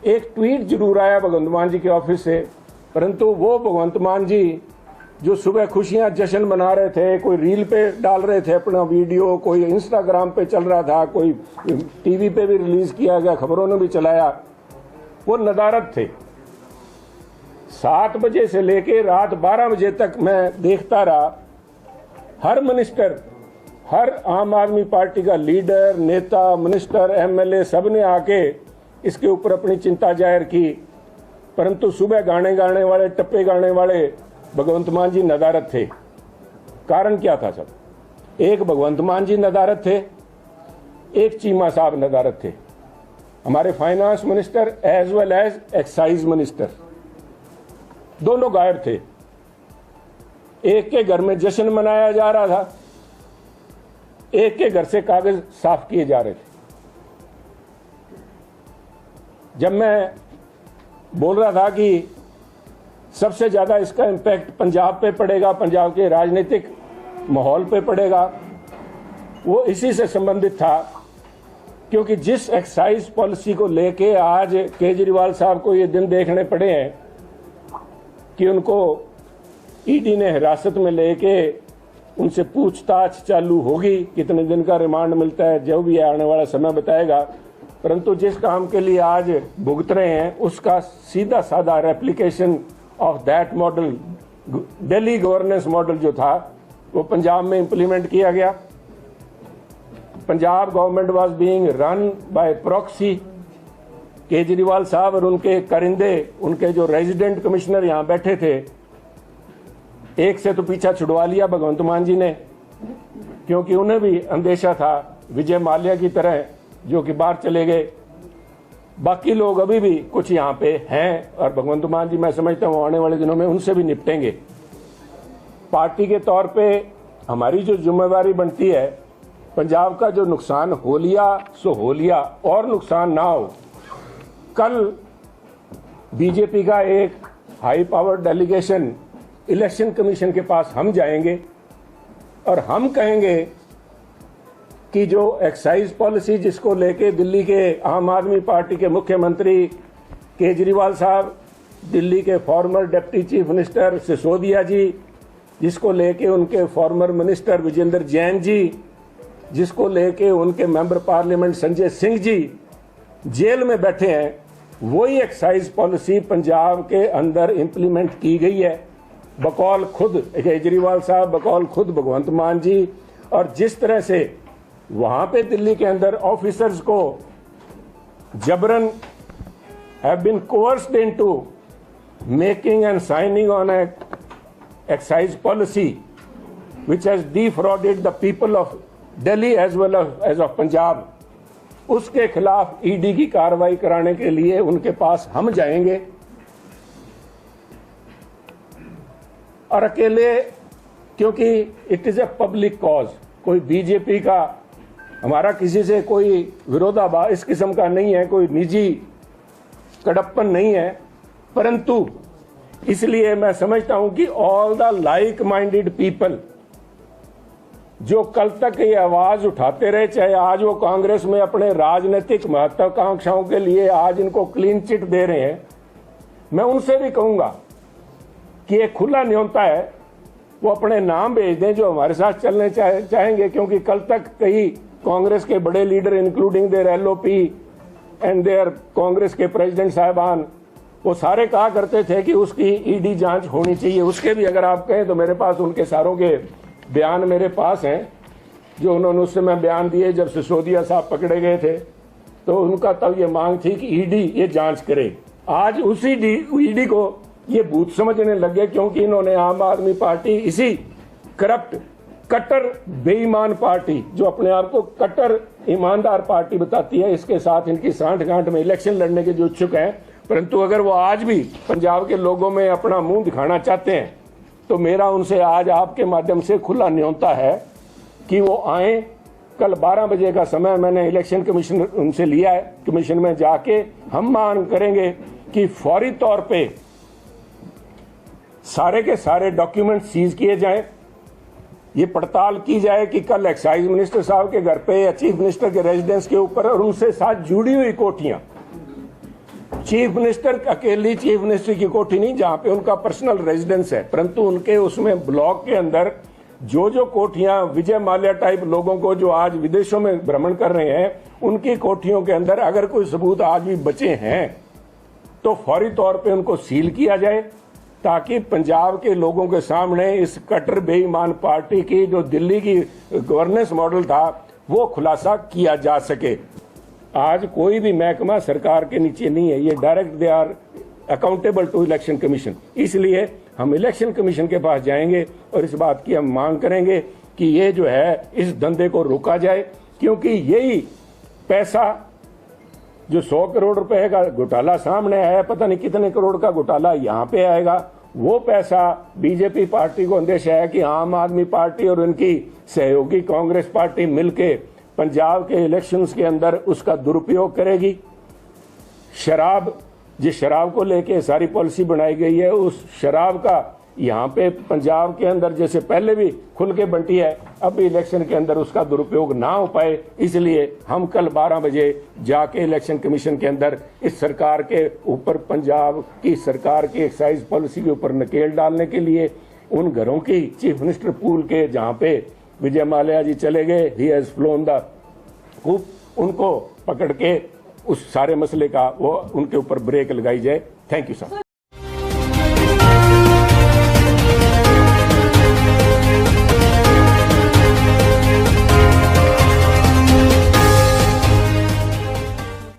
एक ट्वीट जरूर आया भगवंत मान जी के ऑफिस से, परंतु वो भगवंत मान जी जो सुबह खुशियां जश्न मना रहे थे, कोई रील पे डाल रहे थे अपना वीडियो, कोई इंस्टाग्राम पे चल रहा था, कोई टीवी पे भी रिलीज किया गया, खबरों ने भी चलाया, वो नदारत थे। 7 बजे से लेके रात 12 बजे तक मैं देखता रहा, हर मिनिस्टर, हर आम आदमी पार्टी का लीडर, नेता, मिनिस्टर, एमएलए सब ने आके इसके ऊपर अपनी चिंता जाहिर की, परंतु सुबह गाने गाने वाले, टप्पे गाने वाले भगवंत मान जी नदारत थे। कारण क्या था सब? एक भगवंत मान जी नदारत थे, एक चीमा साहब नदारत थे, हमारे finance minister as well as excise minister, दोनों गायब थे। एक के घर में जश्न मनाया जा रहा था, एक के घर से कागज साफ किए जा रहे थे। जब मैं बोल रहा था कि सबसे ज्यादा इसका इम्पैक्ट पंजाब पे पड़ेगा, पंजाब के राजनीतिक माहौल पे पड़ेगा, वो इसी से संबंधित था, क्योंकि जिस एक्साइज पॉलिसी को लेके आज केजरीवाल साहब को ये दिन देखने पड़े हैं कि उनको ईडी ने हिरासत में लेके उनसे पूछताछ चालू होगी, कितने दिन का रिमांड मिलता है जो भी आने वाला समय बताएगा, परंतु जिस काम के लिए आज भुगत रहे हैं उसका सीधा साधा replication of that model, Delhi governance model जो था, वो पंजाब में इंप्लीमेंट किया गया। Punjab government was being run by proxy. Kejriwal साहब और उनके करिंदे, उनके जो रेजिडेंट कमिश्नर यहां बैठे थे, एक से तो पीछा छुड़वा लिया भगवंत मान जी ने, क्योंकि उन्हें भी अंदेशा था विजय माल्या की तरह जो कि बाहर चले गए। बाकी लोग अभी भी कुछ यहाँ पे हैं और भगवंत मान जी मैं समझता हूँ आने वाले दिनों में उनसे भी निपटेंगे। पार्टी के तौर पे हमारी जो जिम्मेवारी बनती है, पंजाब का जो नुकसान हो लिया सो हो लिया, और नुकसान ना हो। कल बीजेपी का एक high power delegation election commission के पास हम जाएंगे और हम कहेंगे कि जो एक्साइज पॉलिसी जिसको लेके दिल्ली के आम आदमी पार्टी के मुख्यमंत्री केजरीवाल साहब, दिल्ली के former deputy chief minister Sisodia ji, जिसको लेके उनके फॉर्मर मिनिस्टर विजेंद्र जैन जी, जिसको लेके उनके member parliament Sanjay Singh ji jail में बैठे हैं, वही एक्साइज पॉलिसी पंजाब के अंदर इंप्लीमेंट की गई है बकौल खुद केजरीवाल साहब, बकौल खुद भगवंत मान जी। और जिस तरह से वहां पे दिल्ली के अंदर ऑफिसर्स को जबरन have been coerced into making and signing on a excise policy which has defrauded the people of Delhi as well as of Punjab, उसके खिलाफ ईडी की कार्रवाई कराने के लिए उनके पास हम जाएंगे। और अकेले, क्योंकि it is a public cause, कोई बीजेपी का, हमारा किसी से कोई विरोधाभास इस किस्म का नहीं है, कोई निजी कड़प्पन नहीं है, परंतु इसलिए मैं समझता हूं कि all the like minded people जो कल तक ये आवाज उठाते रहे, चाहे आज वो कांग्रेस में अपने राजनीतिक महत्वाकांक्षाओं के लिए आज इनको क्लीन चिट दे रहे हैं, मैं उनसे भी कहूंगा कि एक खुला न्योता है, वो अपने नाम भेज दें जो हमारे साथ चलने चाहेंगे। क्योंकि कल तक कई कांग्रेस के बड़े leader including their LOP and their Congress के प्रेसिडेंट साहबान, वो सारे कहा करते थे कि उसकी ईडी जांच होनी चाहिए। उसके भी अगर आप कहें तो मेरे पास उनके सारों के बयान मेरे पास हैं, जो उन्होंने उस समय बयान दिए जब सिसोदिया साहब पकड़े गए थे, तो उनका तब ये मांग थी कि ईडी ये जांच करे। आज उसी ईडी को ये भूत समझने लग गए, क्योंकि इन्होंने आम आदमी पार्टी, इसी करप्ट कट्टर बेईमान पार्टी जो अपने आप को कट्टर ईमानदार पार्टी बताती है, इसके साथ इनकी सांठ-गांठ में इलेक्शन लड़ने के जो इच्छुक हैं। परंतु अगर वो आज भी पंजाब के लोगों में अपना मुंह दिखाना चाहते हैं तो मेरा उनसे आज आपके माध्यम से खुला न्योता है कि वो आए। कल 12 बजे का समय मैंने इलेक्शन कमीशन उनसे लिया है, कमीशन में जाके हम मांग करेंगे कि फौरी तौर पे सारे के सारे डॉक्यूमेंट सीज किए जाएं, ये पड़ताल की जाए कि कल एक्साइज मिनिस्टर साहब के घर पे या चीफ मिनिस्टर के रेजिडेंस के ऊपर और उनसे साथ जुड़ी हुई कोठियां चीफ मिनिस्टर अकेली चीफ मिनिस्टर की कोठी नहीं जहां पे उनका पर्सनल रेजिडेंस है, परंतु उनके उसमें ब्लॉक के अंदर जो कोठियां विजय माल्या टाइप लोगों को जो आज विदेशों में भ्रमण कर रहे हैं, उनकी कोठियों के अंदर अगर कोई सबूत आज भी बचे हैं तो फौरी तौर पे उनको सील किया जाए, ताकि पंजाब के लोगों के सामने इस कट्टर बेईमान पार्टी की जो दिल्ली की गवर्नेंस मॉडल था वो खुलासा किया जा सके। आज कोई भी महकमा सरकार के नीचे नहीं है, ये direct they are accountable to election commission. इसलिए हम इलेक्शन कमीशन के पास जाएंगे और इस बात की हम मांग करेंगे कि ये जो है इस धंधे को रोका जाए, क्योंकि यही पैसा जो 100 करोड़ रुपए का घोटाला सामने आया, पता नहीं कितने करोड़ का घोटाला यहाँ पे आएगा, वो पैसा बीजेपी पार्टी को अंदेशा है कि आम आदमी पार्टी और उनकी सहयोगी कांग्रेस पार्टी मिलके पंजाब के इलेक्शंस के अंदर उसका दुरुपयोग करेगी। जिस शराब को लेके सारी पॉलिसी बनाई गई है, उस शराब का यहाँ पे पंजाब के अंदर जैसे पहले भी खुल के बंटी है, अब भी इलेक्शन के अंदर उसका दुरुपयोग ना हो पाए, इसलिए हम कल 12 बजे जाके इलेक्शन कमीशन के अंदर इस सरकार के ऊपर, पंजाब की सरकार की एक्साइज पॉलिसी के ऊपर नकेल डालने के लिए उन घरों की चीफ मिनिस्टर पूल के जहाँ पे विजय माल्या जी चले गए, he has flown the coop, उनको पकड़ के उस सारे मसले का वो उनके ऊपर ब्रेक लगाई जाए। Thank you sir.